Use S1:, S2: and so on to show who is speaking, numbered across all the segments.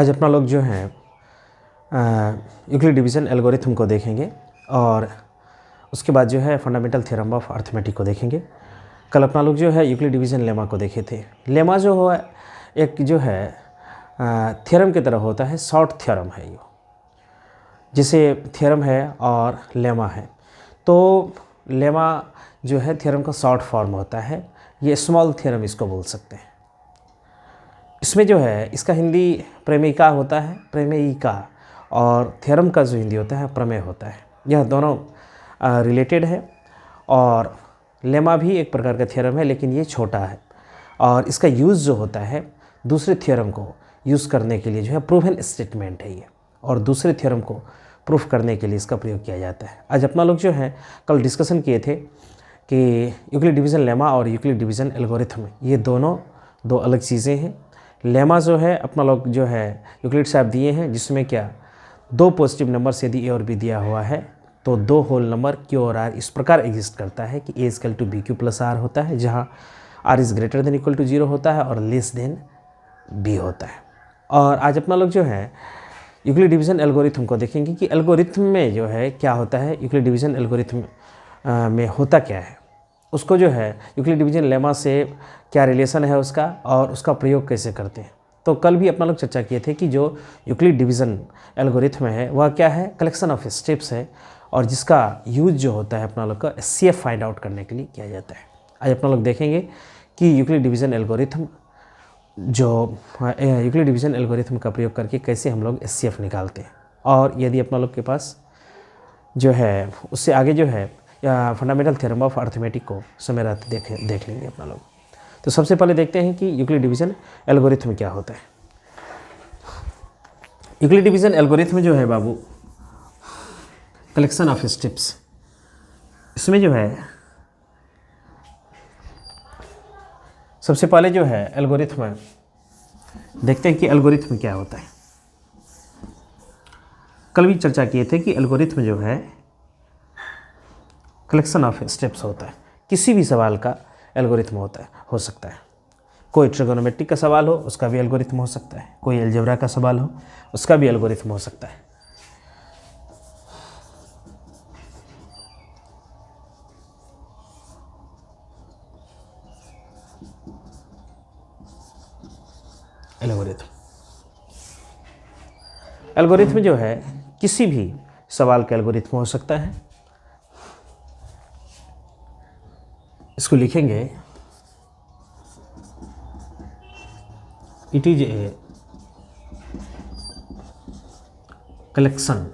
S1: आज अपना लोग जो है यूक्लिड डिवीज़न एल्गोरिथम को देखेंगे और उसके बाद जो है फंडामेंटल थ्योरम ऑफ अर्थमेटिक को देखेंगे। कल अपना लोग जो है यूक्लिड डिवीज़न लेमा को देखे थे। लेमा जो है एक जो है थ्योरम की तरह होता है, शॉर्ट थ्योरम है ये, जिसे थ्योरम है और लेमा है। तो लेमा जो है थ्योरम का शॉर्ट फॉर्म होता है, ये स्मॉल थ्योरम इसको बोल सकते हैं। इसमें जो है इसका हिंदी प्रेमिका होता है, प्रमेयिका, और थ्योरम का जो हिंदी होता है प्रमेय होता है। यह दोनों रिलेटेड है और लेमा भी एक प्रकार का थ्योरम है, लेकिन ये छोटा है और इसका यूज़ जो होता है दूसरे थ्योरम को यूज़ करने के लिए जो है प्रूवन स्टेटमेंट है ये, और दूसरे थ्योरम को प्रूफ करने के लिए इसका प्रयोग किया जाता है। आज अपना लोग जो है कल डिस्कशन किए थे कि यूक्लिड डिवीज़न लेमा और यूक्लिड डिवीज़न एल्गोरिथम ये दोनों दो अलग चीज़ें हैं। लेमा जो है अपना लोग जो है यूक्लिड साहब दिए हैं, जिसमें क्या दो पॉजिटिव नंबर से यदि ए और बी दिया हुआ है तो दो होल नंबर क्यू और आर इस प्रकार एग्जिस्ट करता है कि a equal to b q plus r होता है, जहाँ r is greater than equal to 0 होता है और लेस देन बी होता है। और आज अपना लोग जो है यूक्लिड डिवीज़न एल्गोरिथम को देखेंगे कि एल्गोरिथम में जो है क्या होता है, यूक्लिड डिवीज़न एल्गोरिथम में होता क्या है, उसको जो है यूक्लिड डिवीज़न लेमा से क्या रिलेशन है उसका, और उसका प्रयोग कैसे करते हैं। तो कल भी अपना लोग चर्चा किए थे कि जो यूक्लिड डिवीज़न एल्गोरिथम है वह क्या है, कलेक्शन ऑफ स्टेप्स है, और जिसका यूज जो होता है अपना लोग का एचसीएफ फाइंड आउट करने के लिए किया जाता है। आज अपना लोग देखेंगे कि Euclid division algorithm Euclid division algorithm का प्रयोग करके कैसे हम लोग एचसीएफ निकालते हैं, और यदि अपना लोग के पास जो है उससे आगे जो है या फंडामेंटल थ्योरम ऑफ अर्थमेटिक को समय रात देख लेंगे अपना लोग। तो सबसे पहले देखते हैं कि यूक्लिड डिवीज़न एल्गोरिथम क्या होता है। यूक्लिड डिवीज़न एल्गोरिथम जो है बाबू कलेक्शन ऑफ स्टेप्स, इसमें जो है सबसे पहले जो है एल्गोरिथम देखते हैं कि एल्गोरिथम क्या होता है। कल भी चर्चा किए थे कि एल्गोरिथम जो है कलेक्शन ऑफ स्टेप्स होता है। किसी भी सवाल का एल्गोरिथम हो सकता है। कोई ट्रिगोनोमेट्रिक का सवाल हो उसका भी एल्गोरिथम हो सकता है, कोई अलजेब्रा का सवाल हो उसका भी एल्गोरिथम हो सकता है। एल्गोरिथम जो है किसी भी सवाल का एल्गोरिथम हो सकता है। इसको लिखेंगे, it is a collection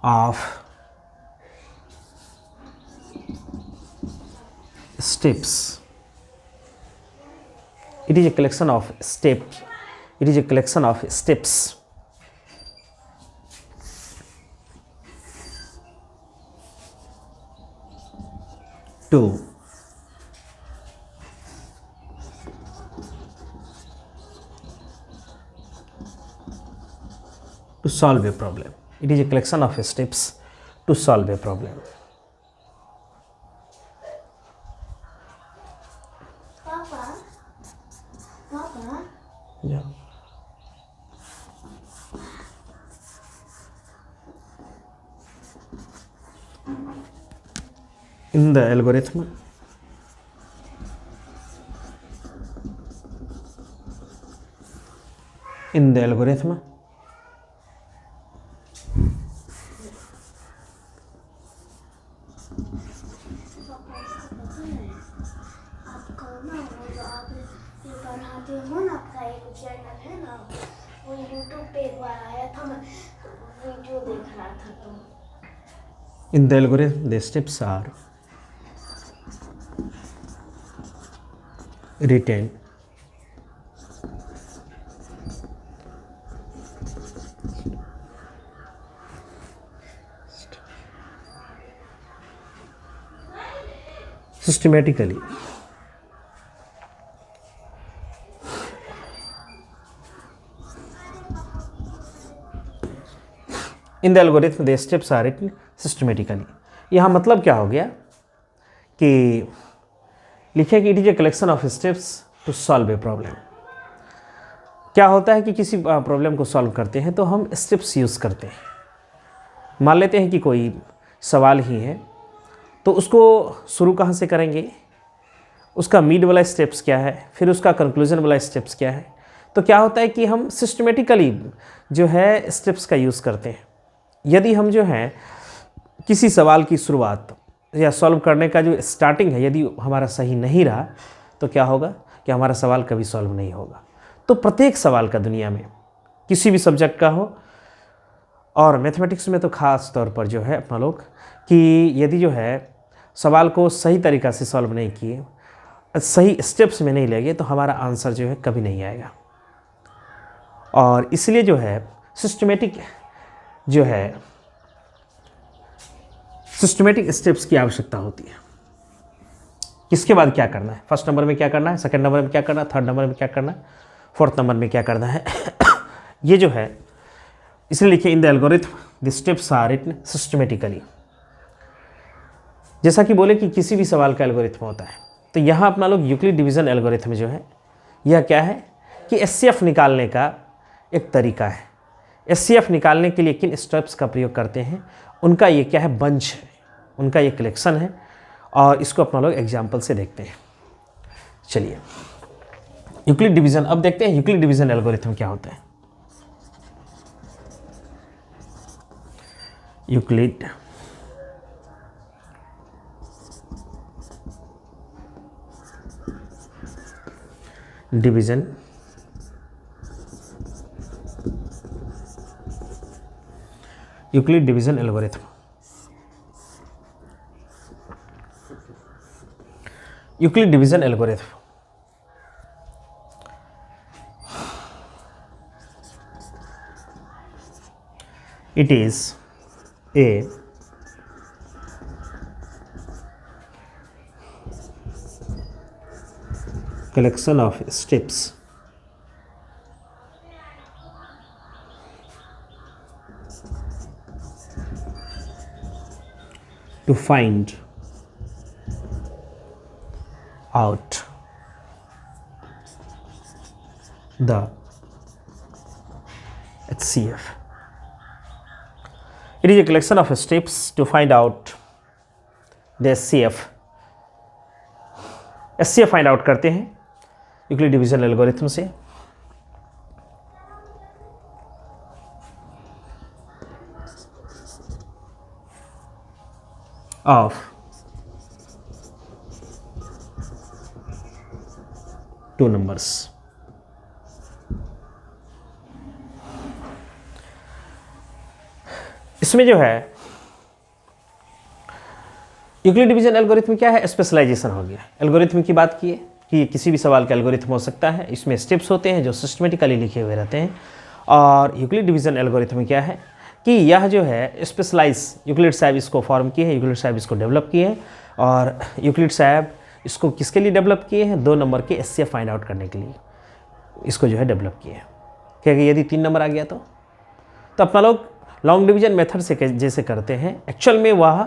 S1: of steps. It is a collection of steps. It is a collection of steps to solve a problem. It is a collection of steps to solve a problem. Yeah. In the algorithm, in the algorithm the steps are written systematically. In the algorithm the steps are written systematically. यहाँ मतलब क्या हो गया कि लिखे कि it is a collection of steps to solve a problem. क्या होता है कि किसी प्रॉब्लम को सॉल्व करते हैं तो हम स्टेप्स यूज़ करते हैं। मान लेते हैं कि कोई सवाल ही है, तो उसको शुरू कहाँ से करेंगे, उसका मिड वाला स्टेप्स क्या है, फिर उसका कंक्लूजन वाला स्टेप्स क्या है। तो क्या होता है कि हम सिस्टमेटिकली जो है स्टेप्स का यूज़ करते हैं। यदि हम जो है किसी सवाल की शुरुआत या सॉल्व करने का जो स्टार्टिंग है यदि हमारा सही नहीं रहा तो क्या होगा कि हमारा सवाल कभी सॉल्व नहीं होगा। तो प्रत्येक सवाल का दुनिया में किसी भी सब्जेक्ट का हो और मैथमेटिक्स में तो ख़ास तौर पर जो है अपना लोग कि यदि जो है सवाल को सही तरीक़ा से सॉल्व नहीं किए, सही स्टेप्स में नहीं लगे तो हमारा आंसर जो है कभी नहीं आएगा। और इसलिए जो है सिस्टमेटिक स्टेप्स की आवश्यकता होती है। किसके बाद क्या करना है, फर्स्ट नंबर में क्या करना है, सेकंड नंबर में क्या करना है, थर्ड नंबर में क्या करना है, फोर्थ नंबर में क्या करना है ये जो है इसलिए लिखे in the algorithm the steps are written systematically. जैसा कि बोले कि किसी भी सवाल का एल्गोरिथम होता है, तो यहाँ अपना लोग यूक्लिड डिवीज़न एल्गोरिथम जो है यह क्या है कि एचसीएफ निकालने का एक तरीका है। एचसीएफ निकालने के लिए किन स्टेप्स का प्रयोग करते हैं उनका ये क्या है, बंच है, उनका ये कलेक्शन है और इसको अपना लोग एग्जाम्पल से देखते हैं। चलिए यूक्लिड डिवीज़न, अब देखते हैं यूक्लिड डिवीज़न एल्गोरिथम क्या होता है। Euclid division Euclid division algorithm. Euclid division algorithm it is a collection of steps to find out the HCF. It is a collection of steps to find out the HCF. HCF find out करते हैं Euclid division algorithm से। Of two numbers. इसमें जो है Euclid division algorithm क्या है, specialisation हो गया। एल्गोरिथम की बात की है कि किसी भी सवाल का एल्गोरिथम हो सकता है, इसमें स्टेप्स होते हैं जो सिस्टमेटिकली लिखे हुए रहते हैं। और यूक्लिड डिवीज़न एल्गोरिथम क्या है कि यह जो है स्पेशलाइज यूक्लिड साहब इसको फॉर्म किए हैं, यूक्लिड साहब इसको डेवलप किए हैं। और यूक्लिड साहब इसको किसके लिए डेवलप किए हैं, 2 नंबर के एचसीएफ फाइंड आउट करने के लिए इसको जो है डेवलप किए हैं। क्योंकि यदि 3 नंबर आ गया तो अपना लोग लॉन्ग डिवीज़न मेथड से जैसे करते हैं, एक्चुअल में वह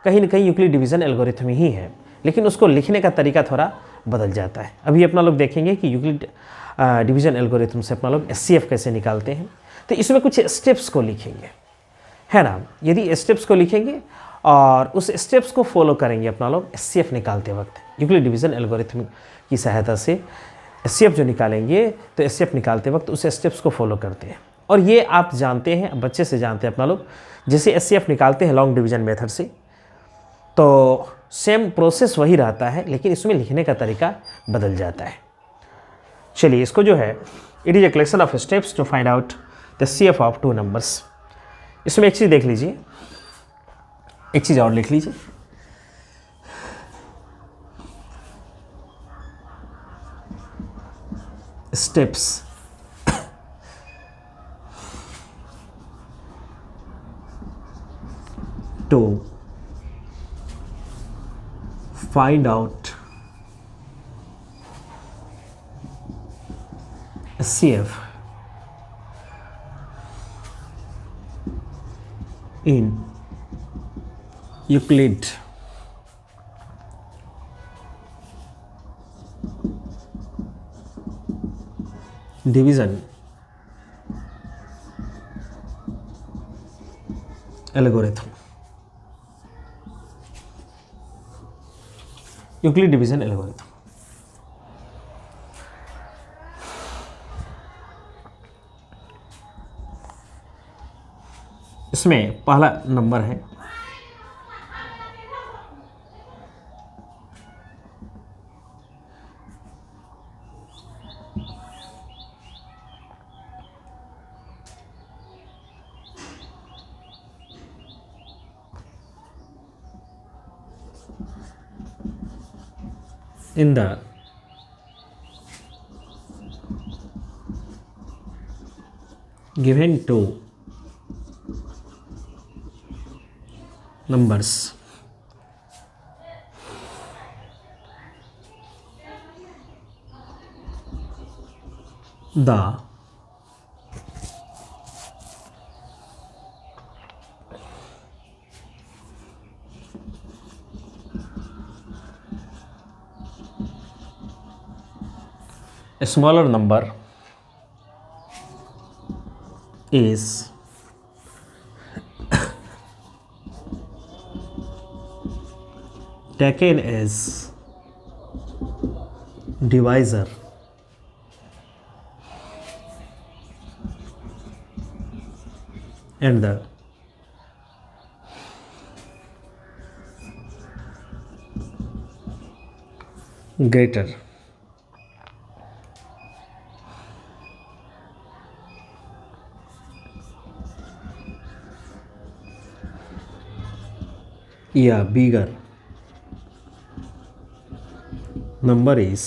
S1: कहीं न कहीं यूक्लिड डिवीज़न एल्गोरिथम ही है, लेकिन उसको लिखने का तरीका थोड़ा बदल जाता है। अभी अपना लोग देखेंगे कि यूक्लिड डिवीज़न एल्गोरिथम से अपना लोग एचसीएफ कैसे निकालते हैं। तो इसमें कुछ स्टेप्स को लिखेंगे, है ना। यदि स्टेप्स को लिखेंगे और उस स्टेप्स को फॉलो करेंगे अपना लोग एचसीएफ निकालते वक्त, यूक्लिड डिवीज़न एल्गोरिथम की सहायता से एचसीएफ जो निकालेंगे तो एचसीएफ निकालते वक्त उस स्टेप्स को फॉलो करते हैं। और ये आप जानते हैं, बच्चे से जानते हैं अपना लोग, जैसे एचसीएफ निकालते हैं लॉन्ग डिवीज़न मेथड से तो सेम प्रोसेस वही रहता है, लेकिन इसमें लिखने का तरीका बदल जाता है। चलिए इसको जो है it is a collection of steps to find out the HCF of 2 numbers. इसमें एक चीज़ देख लीजिए, एक चीज़ और लिख लीजिए, steps to find out HCF in Euclid division algorithm, Euclid division algorithm. इसमें पहला नंबर है in the given two numbers the a smaller number is taken as divisor and the greater या bigger number is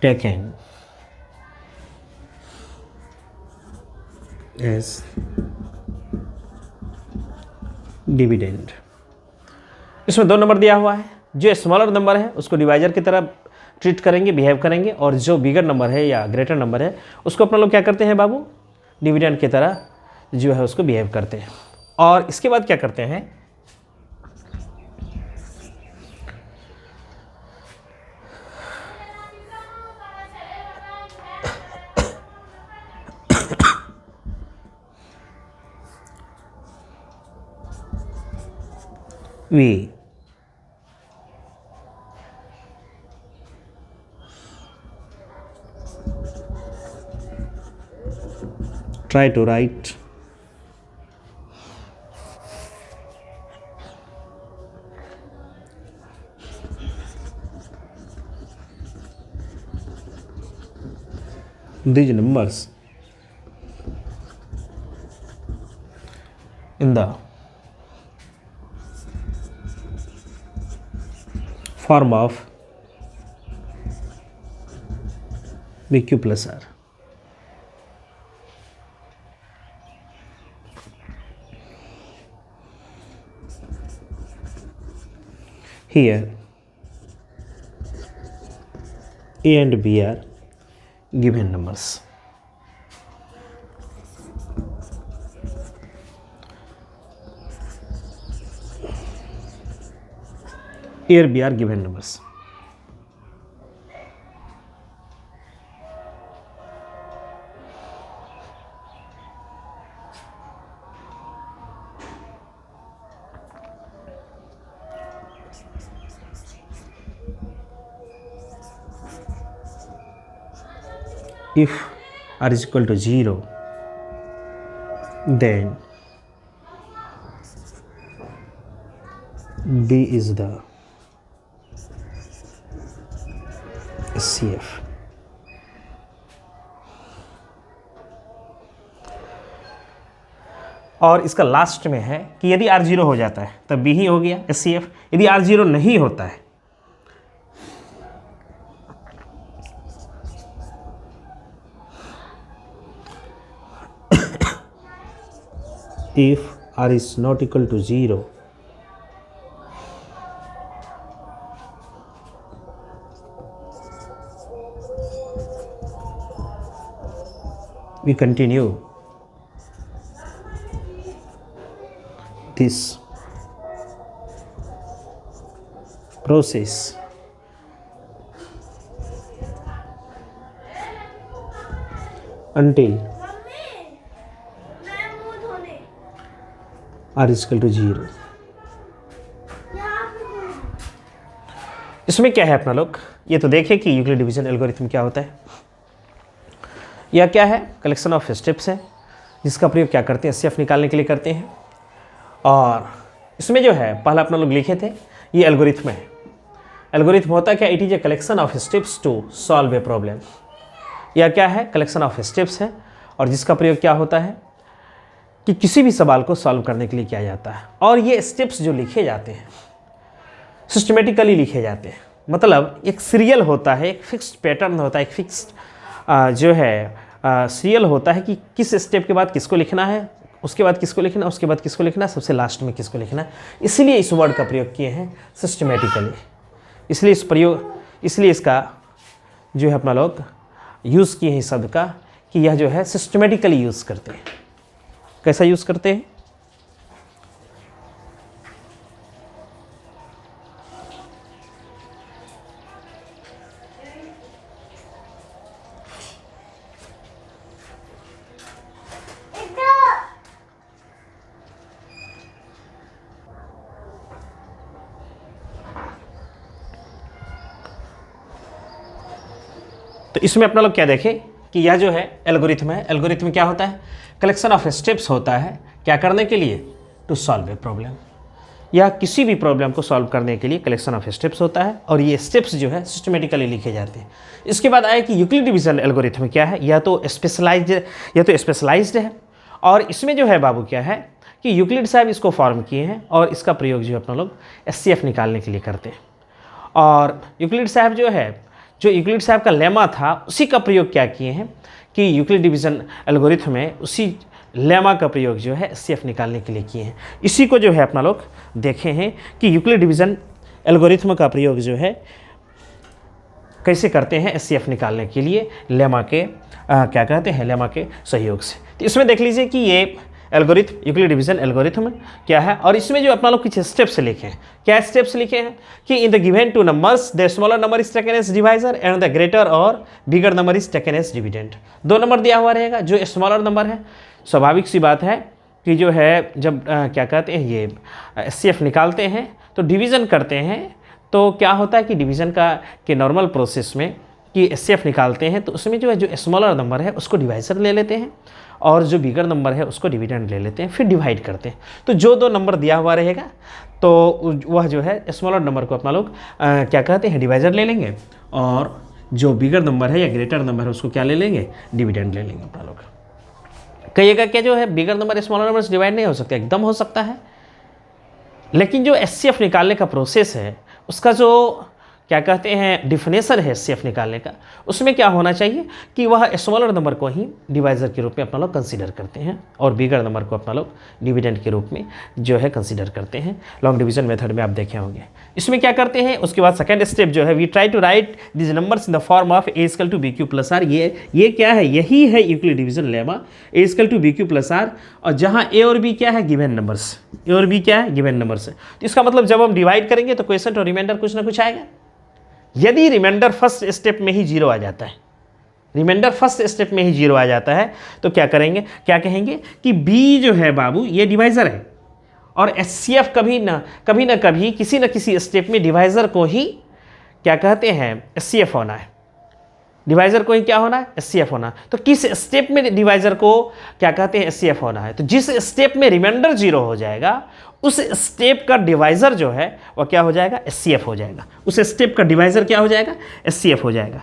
S1: taken as dividend. इसमें दो number दिया हुआ है, जो स्मॉलर नंबर है उसको डिवाइजर की तरह ट्रीट करेंगे, बिहेव करेंगे, और जो बिगर नंबर है या ग्रेटर नंबर है उसको अपना लोग क्या करते हैं बाबू, डिविडेंड की तरह जो है उसको बिहेव करते हैं। और इसके बाद क्या करते हैं, we try to write these numbers in the form of BQ plus R. Here A and B are given numbers. A or B are given numbers. If R is equal to 0, then B is the SCF. और इसका last में है कि यदि R 0 हो जाता है तब B ही हो गया SCF, यदि R 0 नहीं होता है if R is not equal to 0, we continue this process until r is equal to 0। इसमें क्या है अपना लोग, ये तो देखें कि यूक्लिड डिवीजन एल्गोरिथम क्या होता है। यह क्या है, कलेक्शन ऑफ स्टेप्स है जिसका प्रयोग क्या करते हैं, एचसीएफ निकालने के लिए करते हैं। और इसमें जो है पहला अपना लोग लिखे थे, ये एल्गोरिथम है। एल्गोरिथम होता क्या, it is a collection of steps to solve a problem. यह क्या है, कलेक्शन ऑफ स्टेप्स है और जिसका प्रयोग क्या होता है कि किसी भी सवाल को सॉल्व करने के लिए किया जाता है। और ये स्टेप्स जो लिखे जाते हैं सिस्टमेटिकली लिखे जाते हैं, मतलब एक सीरियल होता है, एक फिक्स्ड पैटर्न होता है, एक फिक्स्ड जो है सीरियल होता है कि किस स्टेप के बाद किसको लिखना है, उसके बाद किसको लिखना है, उसके बाद किसको लिखना है, सबसे लास्ट में किसको लिखना है। इसलिए इस वर्ड का प्रयोग किए हैं सिस्टमेटिकली, इसलिए इसका जो है अपना लोग यूज़ किए हैं इस शब्द का कि यह जो है सिस्टमेटिकली यूज़ करते हैं। कैसा यूज़ करते हैं, तो इसमें अपना लोग क्या देखें कि यह जो है एल्गोरिथम है। एल्गोरिथम क्या होता है, कलेक्शन ऑफ स्टेप्स होता है क्या करने के लिए, टू सॉल्व ए प्रॉब्लम। या किसी भी प्रॉब्लम को सॉल्व करने के लिए कलेक्शन ऑफ स्टेप्स होता है और ये स्टेप्स जो है सिस्टमेटिकली लिखे जाते हैं। इसके बाद आया कि यूक्लिड डिवीजन एल्गोरिथम क्या है, या तो स्पेशलाइज्ड है। और इसमें जो है बाबू क्या है कि यूक्लिड साहब इसको फॉर्म किए हैं और इसका प्रयोग जो है अपना लोग एचसीएफ निकालने के लिए करते हैं। और यूक्लिड साहब जो यूक्लिड साहब का लेमा था उसी का प्रयोग क्या किए हैं कि यूक्लिड डिवीजन एल्गोरिथम में उसी लेमा का प्रयोग जो है एचसीएफ निकालने के लिए किए हैं। इसी को जो है अपना लोग देखे हैं कि यूक्लिड डिवीजन एल्गोरिथम का प्रयोग जो है कैसे करते हैं एचसीएफ निकालने के लिए लेमा के क्या कहते हैं, लेमा के सहयोग से। तो इसमें देख लीजिए कि ये एल्गोरिथम यूक्लिड डिवीजन एल्गोरिथम क्या है और इसमें जो अपना लोग कुछ स्टेप्स लिखे हैं। क्या स्टेप्स लिखे हैं कि in the given two numbers the smaller number is taken as divisor and the greater और bigger number is taken as dividend. दो नंबर दिया हुआ रहेगा, जो स्मॉलर नंबर है स्वाभाविक सी बात है कि जो है जब क्या कहते हैं ये एचसीएफ निकालते हैं तो डिवीज़न करते हैं, तो क्या होता है कि डिवीज़न के नॉर्मल प्रोसेस में कि एचसीएफ निकालते हैं तो उसमें जो है जो स्मॉलर नंबर है उसको डिवाइजर ले लेते हैं और जो बिगर नंबर है उसको डिविडेंड ले लेते हैं, फिर डिवाइड करते हैं। तो जो दो नंबर दिया हुआ रहेगा तो वह जो है स्मॉलर नंबर को अपना लोग क्या कहते हैं डिवाइजर ले लेंगे और जो बिगर नंबर है या ग्रेटर नंबर है उसको क्या ले लेंगे, डिविडेंड ले लेंगे अपना लोग। कहिएगा क्या जो है बिगर नंबर स्मॉलर नंबर से डिवाइड नहीं हो सकता, एकदम हो सकता है। लेकिन जो एचसीएफ निकालने का प्रोसेस है उसका जो क्या कहते हैं डिफिनेशन है एचसीएफ निकालने का, उसमें क्या होना चाहिए कि वह स्मॉलर नंबर को ही डिवाइजर के रूप में अपना लोग कंसीडर करते हैं और बिगर नंबर को अपना लोग डिविडेंड के रूप में जो है कंसीडर करते हैं। लॉन्ग डिवीजन मेथड में आप देखे होंगे। इसमें क्या करते हैं, उसके बाद सेकंड स्टेप जो है we try to write this numbers in the form of a equal to b q plus r. ये क्या है, यही है Euclid division lemma, a equal to b q plus r. और जहाँ ए और बी क्या है, गिवन नंबर्स, ए और बी क्या है, गिवन नंबर्स है। तो इसका मतलब जब हम डिवाइड करेंगे तो क्वेश्चन और रिमाइंडर कुछ ना कुछ आएगा। यदि रिमाइंडर फर्स्ट स्टेप में ही जीरो आ जाता है, रिमाइंडर फर्स्ट स्टेप में ही जीरो आ जाता है तो क्या करेंगे, क्या कहेंगे कि बी जो है बाबू ये डिवाइजर है और एचसीएफ कभी ना कभी किसी न किसी स्टेप में डिवाइजर को ही क्या कहते हैं एचसीएफ होना है, डिवाइजर को ही क्या होना है, एचसीएफ होना। तो किस स्टेप में डिवाइजर को क्या कहते हैं एचसीएफ होना है, तो जिस स्टेप में रिमाइंडर जीरो हो जाएगा उस स्टेप का डिवाइजर जो है वह क्या हो जाएगा, एचसीएफ हो जाएगा। उस स्टेप का डिवाइजर क्या हो जाएगा, एचसीएफ हो जाएगा।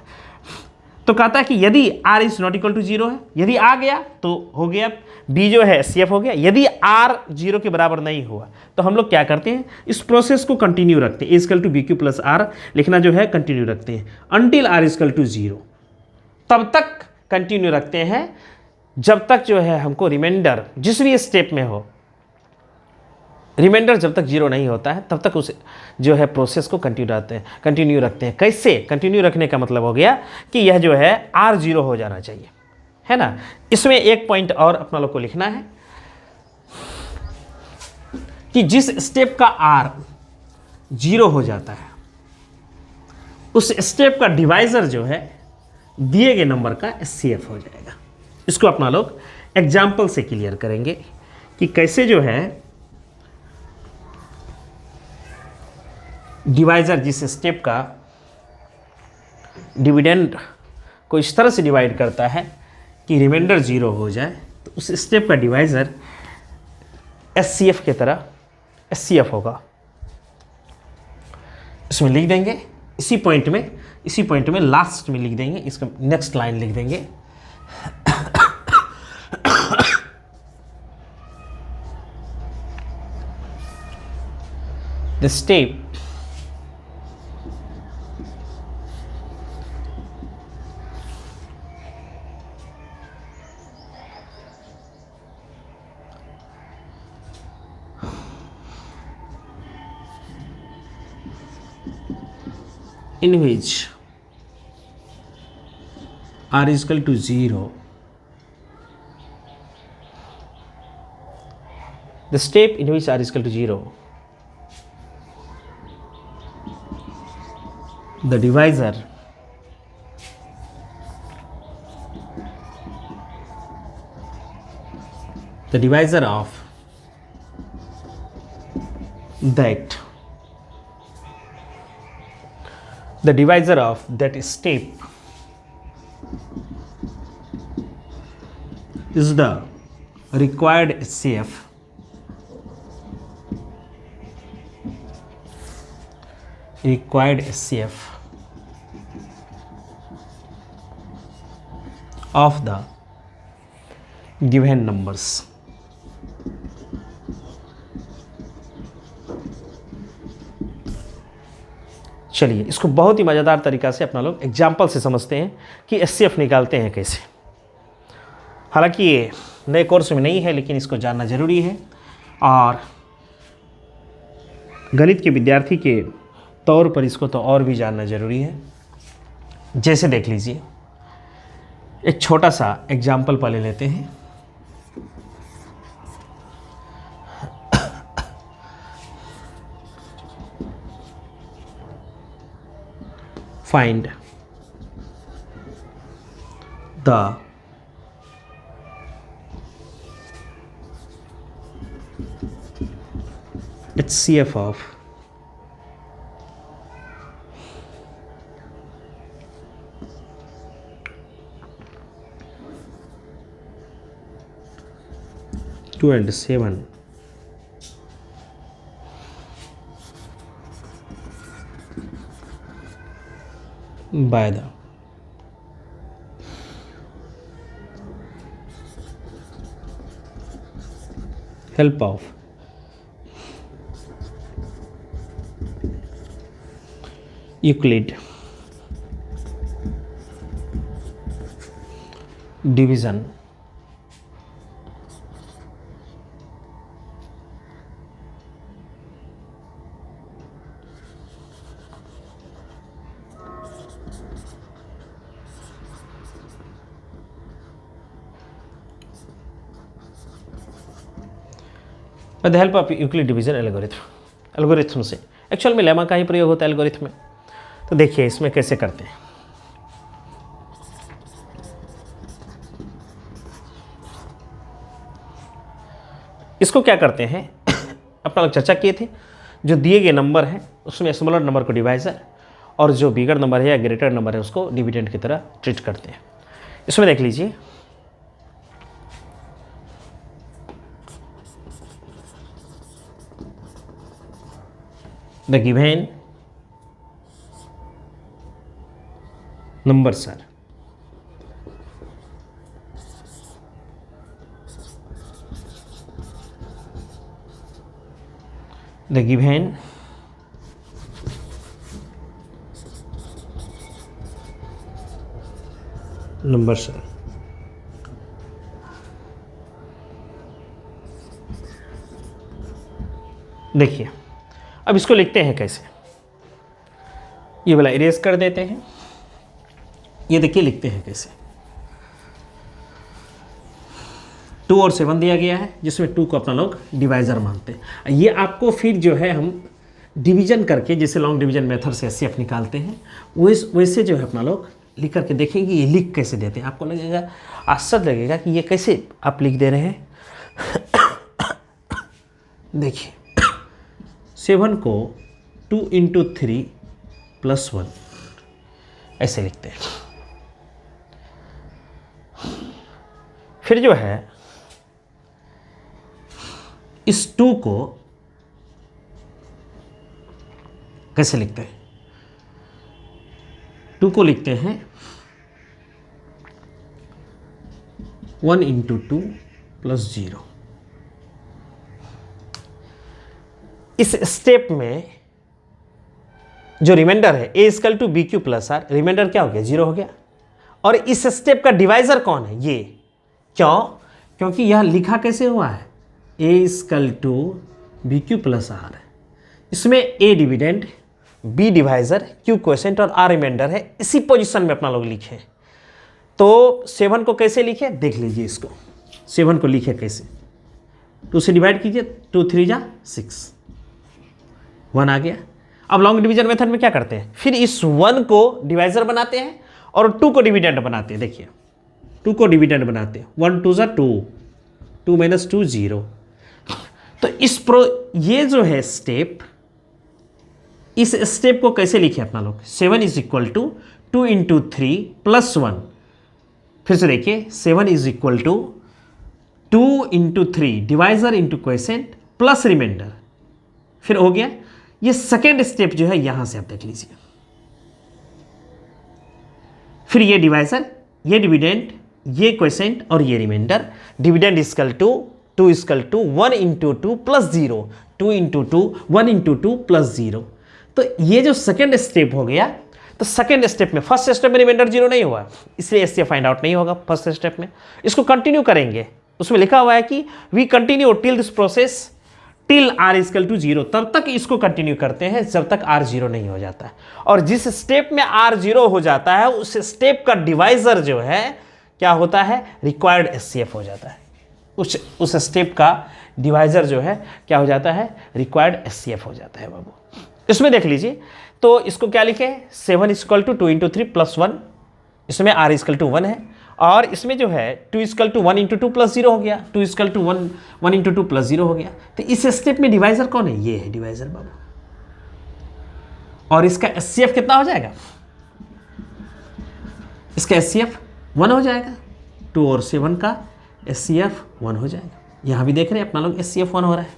S1: तो कहता है कि यदि r is not equal to zero है, यदि आ गया तो हो गया, b जो है एचसीएफ हो गया। यदि r जीरो के बराबर नहीं हुआ तो हम लोग क्या करते हैं, इस प्रोसेस को कंटिन्यू रखते हैं। a equal to b q plus r लिखना जो है कंटिन्यू रखते हैं until r equal to zero. तब तक कंटिन्यू रखते हैं जब तक जो है हमको रिमाइंडर जिस भी स्टेप में हो, रिमाइंडर जब तक जीरो नहीं होता है तब तक उस जो है प्रोसेस को कंटिन्यू रखते हैं। कैसे कंटिन्यू रखने का मतलब हो गया कि यह जो है r जीरो हो जाना चाहिए, है ना। इसमें एक पॉइंट और अपना लोग को लिखना है कि जिस स्टेप का r जीरो हो जाता है उस स्टेप का डिवाइजर जो है दिए गए नंबर का एचसीएफ हो जाएगा। इसको अपना लोग एग्जाम्पल से क्लियर करेंगे कि कैसे जो है डिवाइजर जिस स्टेप का डिविडेंड को इस तरह से डिवाइड करता है कि रिमाइंडर 0 हो जाए, तो उस स्टेप का डिवाइजर एचसीएफ की तरह एचसीएफ होगा। इसमें लिख देंगे इसी पॉइंट में लास्ट में लिख देंगे, इसका नेक्स्ट लाइन लिख देंगे the step in which r is equal to 0, the step in which r is equal to 0, the divisor of that step is the required HCF of the given numbers। चलिए इसको बहुत ही मज़ेदार तरीक़ा से अपना लोग एग्जाम्पल से समझते हैं कि एचसीएफ निकालते हैं कैसे। हालांकि ये नए कोर्स में नहीं है, लेकिन इसको जानना ज़रूरी है और गणित के विद्यार्थी के तौर पर इसको तो और भी जानना ज़रूरी है। जैसे देख लीजिए, एक छोटा सा एग्जाम्पल पहले लेते हैं। Find the HCF of two and 7 by the help of Euclid division with the help of Euclid division algorithm से। एक्चुअल में लेमा का ही प्रयोग होता है एल्गोरिथम में। तो देखिए इसमें कैसे करते हैं। इसको क्या करते हैं, अपना लोग चर्चा किए थे, जो दिए गए नंबर हैं उसमें स्मॉलर नंबर को डिवाइजर और जो बिगर नंबर है या ग्रेटर नंबर है उसको डिविडेंड की तरह ट्रीट करते हैं। इसमें देख लीजिए, the given numbers are the given numbers are देखिए अब इसको लिखते हैं कैसे। ये वाला इरेज कर देते हैं। ये देखिए लिखते हैं कैसे। 2 और 7 दिया गया है, जिसमें 2 को अपना लोग डिवाइजर मानते हैं। ये आपको फिर जो है हम डिवीजन करके, जैसे लॉन्ग डिवीजन मेथड से एचसीएफ निकालते हैं, वैसे जो है अपना लोग लिख करके देखेंगे ये लिख कैसे देते हैं। आपको लगेगा, आश्चर्य लगेगा कि ये कैसे आप लिख दे रहे हैं। देखिए 7 को 2 × 3 + 1 ऐसे लिखते हैं। फिर जो है इस 2 को कैसे लिखते हैं? 2 को लिखते हैं 1 × 2 + 0। इस स्टेप में जो रिमाइंडर है a = BQ + R, रिमाइंडर क्या हो गया? 0 हो गया। और इस स्टेप का डिवाइजर कौन है? ये। क्यों? क्योंकि यह लिखा कैसे हुआ है? a = BQ + R। इसमें a dividend, b divisor, q quotient और r रिमाइंडर है। इसी पोजीशन में अपना लोग लिखे। तो 7 को कैसे लिखे देख लीजिए। इसको 7 को लिखे कैसे? 2 से डिवाइड कीजिए, 2 × 3 = 6, 1 आ गया। अब लॉन्ग डिवीजन मेथड में क्या करते हैं? फिर इस 1 को डिवाइजर बनाते हैं और 2 को डिविडेंड बनाते हैं। देखिए 2 को डिविडेंड बनाते हैं, 1 × 2 = 2, 2 - 2 0। तो ये जो है स्टेप, इस स्टेप को कैसे लिखे अपना लोग? 7 = 2 × 3 + 1। फिर से देखिए 7 = 2 × 3 divisor into quotient plus remainder. फिर हो गया। ये सेकेंड स्टेप जो है यहां से आप देख लीजिए। फिर ये डिवाइजर, ये डिविडेंड, ये क्वोशेंट और ये रिमाइंडर। डिविडेंड = 2 = 1 × 2 + 0, 2 × 2 1 × 2 + 0। तो ये जो सेकेंड स्टेप हो गया, तो सेकेंड स्टेप में, फर्स्ट स्टेप में रिमाइंडर 0 नहीं हुआ, इसलिए इससे फाइंड आउट नहीं होगा फर्स्ट स्टेप में। इसको कंटिन्यू करेंगे। उसमें लिखा हुआ है कि we continue till this process till r = 0। तब तक इसको कंटिन्यू करते हैं जब तक r 0 नहीं हो जाता है। और जिस स्टेप में r 0 हो जाता है उस स्टेप का डिवाइजर जो है क्या होता है? रिक्वायर्ड SCF हो जाता है। उस स्टेप का डिवाइजर जो है क्या हो जाता है? रिक्वायर्ड SCF हो जाता है बाबू। इसमें देख लीजिए, तो इसको क्या लिखे? 7 = 2 × 3 + 1। इसमें r = 1 है। और इसमें जो है 2 = 1 × 2 + 0 हो गया, 2 = 1 × 2 + 0 हो गया। तो इस स्टेप में डिवाइजर कौन है? ये है डिवाइजर बाबू। और इसका SCF कितना हो जाएगा? इसका SCF 1 हो जाएगा। 2 और 7 का SCF 1 हो जाएगा। यहां भी देख रहे हैं अपना लोग SCF 1 हो रहा है।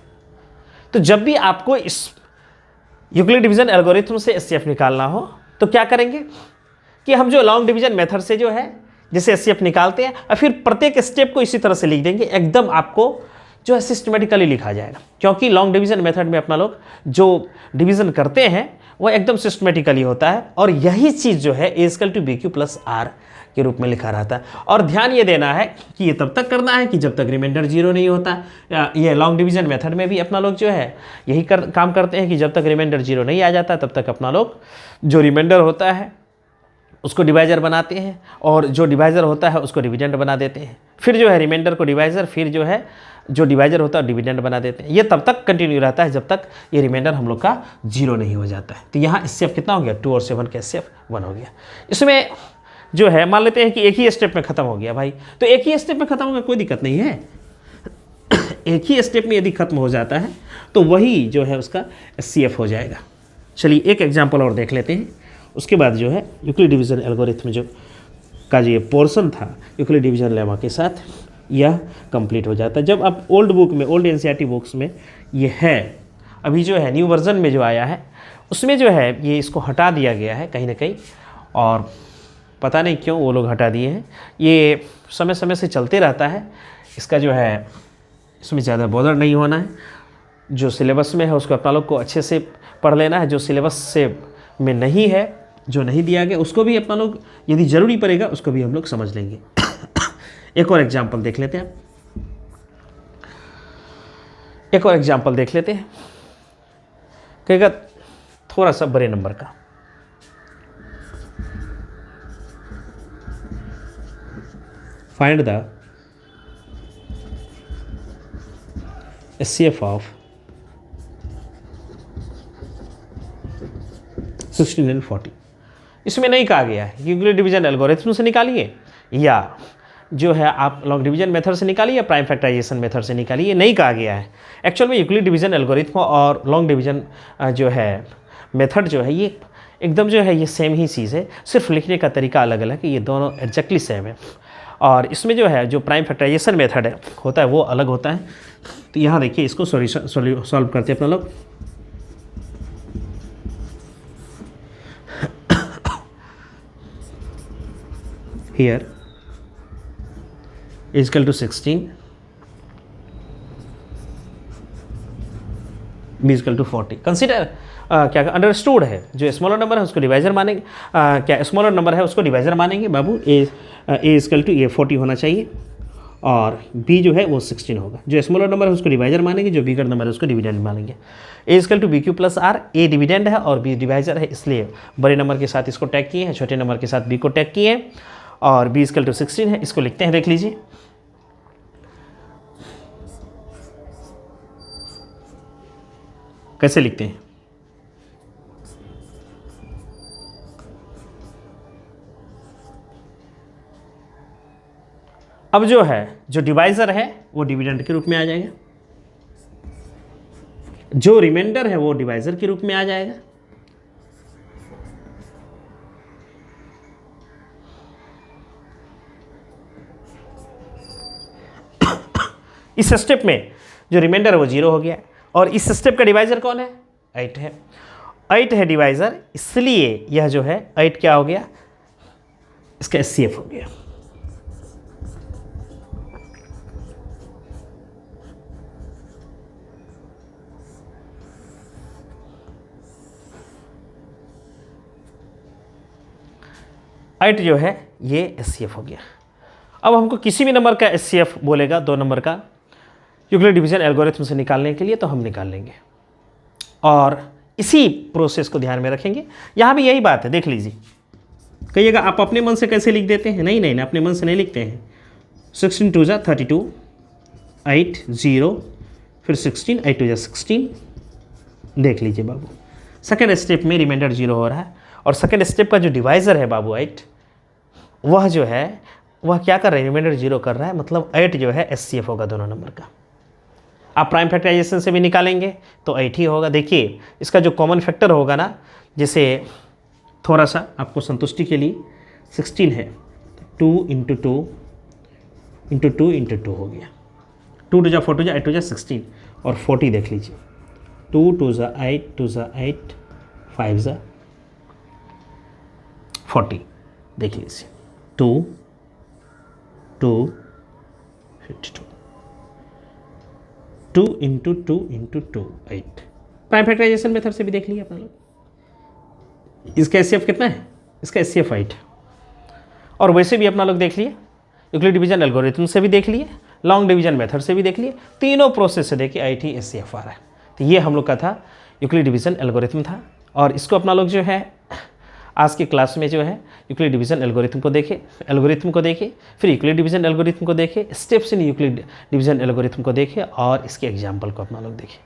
S1: तो जब भी आपको इस यूक्लिड डिवीजन एल्गोरिथम से SCF निकालना हो तो क्या करेंगे कि हम जो लॉन्ग डिवीजन मेथड से जो है जैसे SCF निकालते हैं और फिर प्रत्येक स्टेप को इसी तरह से लिख देंगे। एकदम आपको जो है सिस्टमेटिकली लिखा जाएगा, क्योंकि लॉन्ग डिवीजन मेथड में अपना लोग जो डिवीजन करते हैं वो एकदम सिस्टमेटिकली होता है। और यही चीज़ जो है a = BQ + R के रूप में लिखा रहता है। और ध्यान ये देना है कि ये तब तक करना है कि जब तक रिमाइंडर 0 नहीं होता। ये लॉन्ग डिवीजन मेथड में भी अपना लोग जो है यही काम करते हैं कि जब तक रिमाइंडर 0 नहीं आ जाता तब तक अपना लोग जो रिमाइंडर होता है उसको डिवाइजर बनाते हैं और जो डिवाइजर होता है उसको डिविडेंड बना देते हैं। फिर जो है रिमाइंडर को डिवाइजर, फिर जो है जो डिवाइजर होता है डिविडेंड बना देते हैं। ये तब तक कंटिन्यू रहता है जब तक ये रिमाइंडर हम लोग का 0 नहीं हो जाता है। तो यहाँ SCF कितना हो गया? 2 और 7 का SCF 1 हो गया। इसमें जो है मान लेते हैं कि एक ही स्टेप में ख़त्म हो गया भाई, तो एक ही स्टेप में ख़त्म हो गया, कोई दिक्कत नहीं है। एक ही स्टेप में यदि खत्म हो जाता है तो वही जो है उसका SCF हो जाएगा। चलिए एक एग्जाम्पल और देख लेते हैं, उसके बाद जो है यूक्लिड डिवीजन एल्गोरिथम जो का जो ये पोर्शन था यूक्लिड डिवीजन लेमा के साथ यह कंप्लीट हो जाता है। जब आप ओल्ड बुक में, ओल्ड NCERT बुक्स में ये है, अभी जो है न्यू वर्जन में जो आया है उसमें जो है ये इसको हटा दिया गया है कहीं ना कहीं, और पता नहीं क्यों वो लोग हटा दिए हैं। ये समय समय से चलते रहता है। इसका जो है इसमें ज़्यादा बॉदर नहीं होना है। जो सिलेबस में है उसको अपना लोग को अच्छे से पढ़ लेना है। जो सिलेबस से में नहीं है, जो नहीं दिया गया, उसको भी अपना लोग यदि ज़रूरी पड़ेगा उसको भी हम लोग समझ लेंगे। एक और एग्जाम्पल देख लेते हैं। एक और एग्जाम्पल देख लेते हैं, कहेगा थोड़ा सा बड़े नंबर का। Find the SCF of 16 and 40। इसमें नहीं कहा गया है यूक्लिड डिवीजन एल्गोरिथम से निकालिए या जो है आप लॉन्ग डिवीजन मेथड से निकालिए या प्राइम फैक्टराइजेशन मेथड से निकालिए, नहीं कहा गया है। एक्चुअल में यूक्लिड डिवीजन एल्गोरिथम और लॉन्ग डिवीजन जो है मेथड जो है ये एकदम जो है ये सेम ही चीज़ है, सिर्फ लिखने का तरीका अलग अलग है, ये दोनों एग्जैक्टली सेम है। और इसमें जो है जो प्राइम फैक्टराइजेशन मेथड है होता है वो अलग होता है। तो यहाँ देखिए इसको सॉल्व करते हैं अपना लोग। Here is equal to 16, b is equal to 40। Consider क्या अंडरस्टूड है, जो स्मॉलर नंबर है उसको डिवाइजर मानेंगे, क्या स्मॉलर नंबर है उसको डिवाइजर मानेंगे बाबू। ए इज इक्वल टू ये 40 होना चाहिए और b जो है वो 16 होगा। जो स्मॉलर नंबर है उसको डिवाइजर मानेंगे, जो बिगर नंबर है उसको डिविडेंड मानेंगे। A is equal to b q plus r, a dividend है और b डिवाइजर है, इसलिए बड़े नंबर के साथ इसको टैग किए हैं, छोटे नंबर के साथ b को टैग किए हैं। और b इक्वल टू 16 है, इसको लिखते हैं, देख लीजिए। कैसे लिखते हैं? अब जो है जो डिवाइजर है वो डिविडेंड के रूप में आ जाएगा, जो रिमाइंडर है वो डिवाइजर के रूप में आ जाएगा। इस स्टेप में जो रिमाइंडर है वो 0 हो गया और इस स्टेप का डिवाइजर कौन है? 8 है। 8 है डिवाइजर, इसलिए यह जो है 8 क्या हो गया? इसका SCF हो गया।8 जो है ये SCF हो गया। अब हमको किसी भी नंबर का SCF बोलेगा 2 नंबर का यूक्लिड डिवीजन एल्गोरिथम से निकालने के लिए, तो हम निकाल लेंगे और इसी प्रोसेस को ध्यान में रखेंगे। यहाँ भी यही बात है, देख लीजिए। कहिएगा आप अपने मन से कैसे लिख देते हैं? नहीं, अपने मन से नहीं लिखते हैं। 16 2 जा 32, 8 0 फिर 16, 8 2 जा 16। देख लीजिए बाबू, सेकेंड स्टेप में रिमाइंडर 0 हो रहा है और सेकेंड स्टेप का जो डिवाइजर है बाबू 8, वह जो है वह क्या कर रहा है? रिमाइंडर 0 कर रहा है, मतलब 8 जो है SCF होगा दोनों नंबर का। आप प्राइम फैक्टराइजेशन से भी निकालेंगे तो 8 ही होगा। देखिए इसका जो कॉमन फैक्टर होगा ना, जैसे थोड़ा सा आपको संतुष्टि के लिए 16 है, 2 × 2 × 2 × 2 हो गया। 2 2 जा 4 2 जा 8 2 जा 16 और 40 देख लीजिए। 2 2 जा 8 2 जा 8 5 जा 40 देख लीजिए। 2 2 52 2 × 2 × 2 8। प्राइम फैक्टराइजेशन मेथड से भी देख लीजिए अपना लोग। इसका SCF कितना है? इसका SCF 8। और वैसे भी अपना लोग देख लिए, यूक्लिड डिवीजन एल्गोरिथम से भी देख लिए, लॉन्ग डिवीजन मेथड से भी देख लिए, तीनों प्रोसेस से देखिए 8 ही SCF आ रहा है। तो ये हम लोग का था यूक्लिड डिवीजन एल्गोरिथम था। और इसको अपना लोग जो है आज की क्लास में जो है यूक्लिड डिवीजन एल्गोरिथम को देखे, फिर यूक्लिड डिवीजन एल्गोरिथम को देखे, steps in Euclid division algorithm को देखे और इसके एग्जाम्पल को अपना लोग देखें।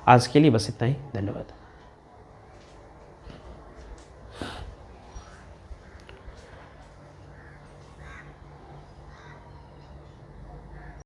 S1: आज के लिए बस इतना ही, धन्यवाद।